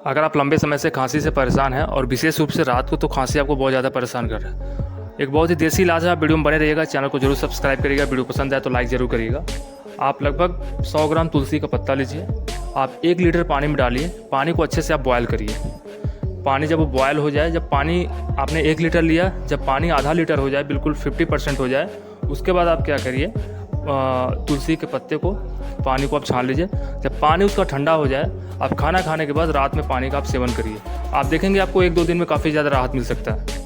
अगर आप लंबे समय से खांसी से परेशान हैं और विशेष रूप से रात को तो खांसी आपको बहुत ज़्यादा परेशान कर रहा है, एक बहुत ही देसी इलाज है। आप वीडियो में बने रहिएगा, चैनल को जरूर सब्सक्राइब करिएगा। वीडियो पसंद आए तो लाइक ज़रूर करिएगा। आप लगभग 100 ग्राम तुलसी का पत्ता लीजिए, आप 1 लीटर पानी में डालिए, पानी को अच्छे से आप बॉयल करिए। पानी जब वो बॉयल हो जाए, जब पानी आपने 1 लीटर लिया, जब पानी आधा लीटर हो जाए, बिल्कुल 50% हो जाए, उसके बाद आप क्या करिए, तुलसी के पत्ते को, पानी को आप छान लीजिए। जब पानी उसका ठंडा हो जाए, आप खाना खाने के बाद रात में पानी का आप सेवन करिए। आप देखेंगे आपको 1-2 दिन में काफ़ी ज़्यादा राहत मिल सकता है।